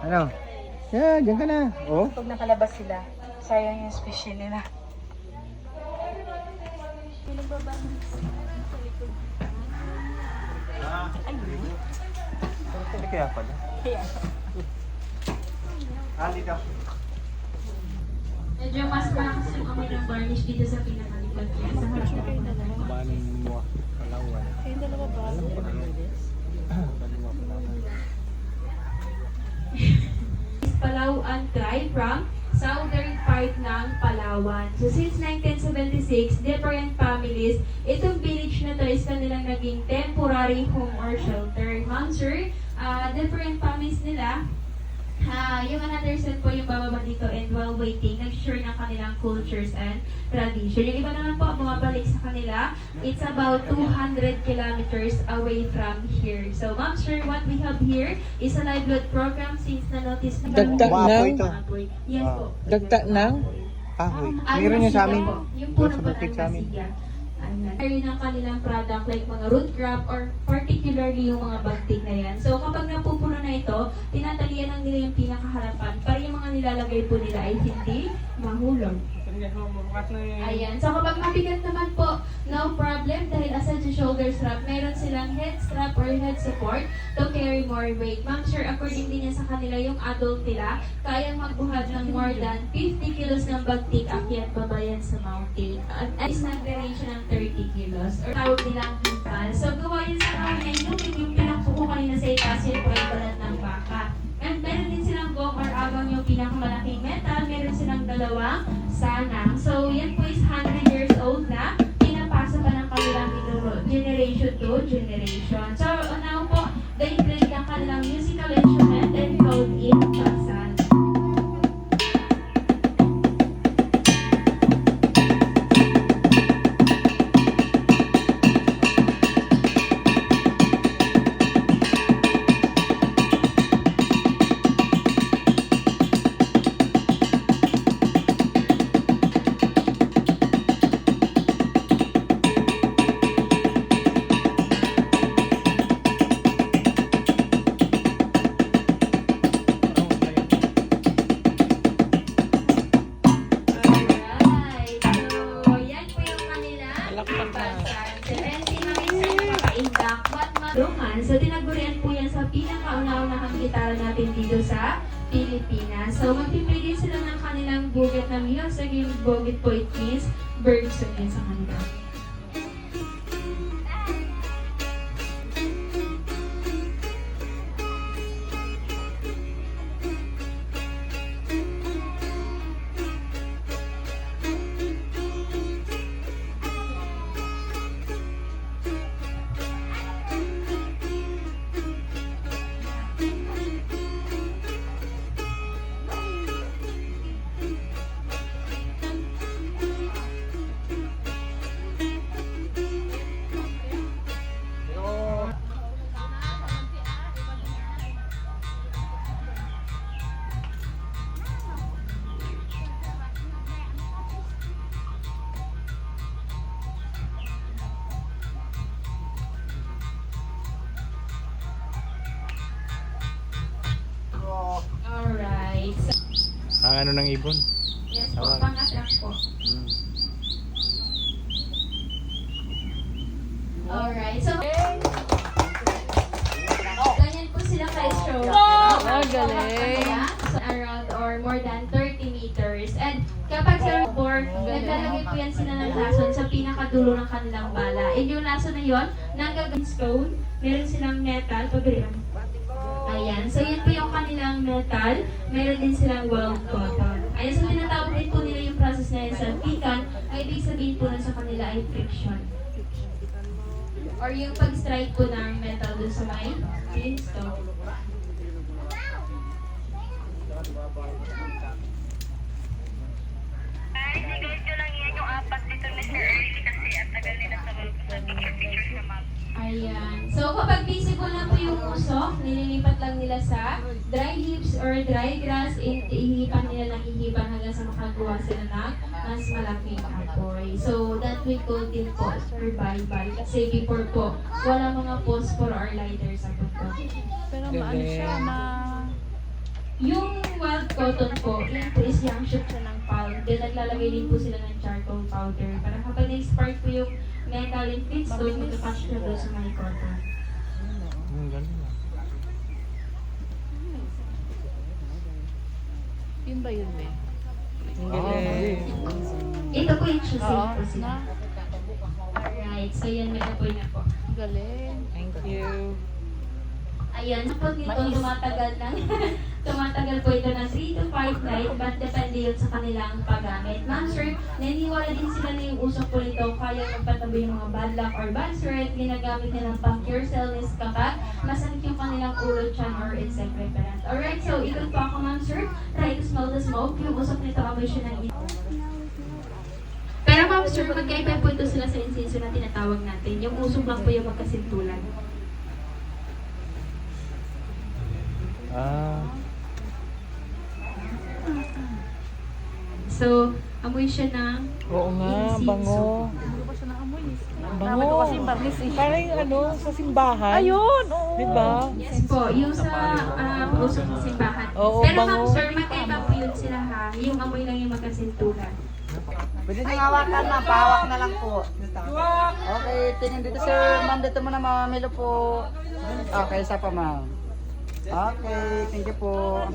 Ano? Yeah, dyan ka na. Oh. Pag nakalabas sila, sayang yung special nila. Hindi kaya pala. Kaya. Dito. Medyo mas malakas yung amoy ng varnish dito sa pinakalikod niya. Sa harap na pinakalikod. Baning mo. Palawan. Kayong dalawa ba? Palawan tribe from southern part ng Palawan. So since 1976, different families, itong village na to is kanilang naging temporary home or shelter. Ma'am sir, different families nila, yung another set po yung bababa dito and while waiting, nag-share ng kanilang cultures and tradition. Yung iba naman po, bumabalik sa kanila, it's about 200 kilometers away from here. So ma'am sir, what we have here is a live load program since na-notice na Dagta ng? Yes po. Dagta ng? Kahoy. Meron yun sa amin. Yung po Doon sa ng bukid sa amin. Ayun ang kanilang product like mga root crop or particularly yung mga bagtik na yan. So kapag napupuno na ito, tinatalian lang nila yung pinakaharapan para yung mga nilalagay po nila ay hindi mahulog. Ayan. So kapag mabigat naman po, no problem dahil aside sa shoulder strap, meron silang head strap or head support to carry more weight. Ma'am sure, according din yan sa kanila, yung adult nila, kayang magbuhat ng more than 50 kilos ng bagtik akyat babayan sa mountain. At is nag-range ng 30 kilos or tawag nilang himpal. So gawa yun sa kawanan yung pinagpuko kanina sa itaas yun po ay balat ng baka. And meron din silang gong or agam yung pinakamalaking metal. Meron silang dalawang sanang. So yan po is 100 years old na. Pinapasa pa ng kanilang generation to generation. So now po, they play ang kanilang musical instrument and called it Paksan. So, tinagurian po yan sa pinakauna-unahang gitara natin dito sa Pilipinas. So, magpipili din sila ng kanilang buget na music. Yung buget po, it means bird song yun sa kanila. Alright. So, Ang ano ng ibon? yes po, pang-attract po. Alright. So, ganyan po sila ka-stroke. galing. So, around or more than 30 meters. And kapag sa board, naglalagay po yan sila ng lason sa pinakadulo ng kanilang bala. And yung lason na yon, nanggagawin stone, meron silang metal, pagriyan. Ayan. So, yan po yung kanilang metal. Meron din silang weld cotton. Ayan. So, tinatawag din po nila yung process na yan sa pikan. Ay, ibig sabihin po na sa kanila ay friction. Or yung pag-strike po ng metal dun sa may flintstone. Sigawin ko lang yan yung apat dito, Mr. Early, kasi ang tagal nila sa picture sa map. Ayan. So, kapag visible na po yung usok, nililipat lang nila sa dry leaves or dry grass. Ihipan nila ng ihipan hanggang sa makagawa sila ng mas malaking apoy. So, that we call din po survival. Kasi before po, wala mga phosphor or lighter sa bundok. Pero maano siya, nag-shoot siya ng palm. Then naglalagay din po sila ng charcoal powder. Para kapag na-spark po yung metal and pitstone, magkakatch siya doon sa may cotton. Galing ah. Yun ba yun, eh? Ito po yung shoesing po sila. Alright, so yan, may apoy na po. Galing. Thank you. Ayan, kapag ito tumatagal ng tumatagal po ito ng 3 to 5 nights, but depende yun sa kanilang paggamit. Ma'am, sir, naniniwala din sila na yung usok po nito kaya magpatabi yung mga bad luck or bad threat, ginagamit nilang pang-cure illness kapag masakit yung kanilang ulo, chan, or insect repellent. Alright, so ikot po ako, ma'am, sir. Try to smell the smoke. Yung usok nito, amoy siya ng ito. Pero ma'am, sir, magkaiba po ito sila sa insenso na tinatawag natin. Yung usok lang po yung magkasintulan. Ah. So, amoy siya ng Oo nga, bango. Hindi ko siya naamoy. Bango. Namin ko kasi yung barnis eh. Parang yung ano, sa simbahan. Ayun! Oo. Diba? Yes po, yung sa usok ng simbahan. Oo, Pero bango. ma'am, sir, magkaiba po yun sila ha. Yung amoy lang yung magkasintulan. Pwede nang hawakan na, pahawak na lang po. Okay, tingin dito sir. Ma'am, dito muna ma'am, Milo po. Okay, isa pa ma'am. Okay, thank you po.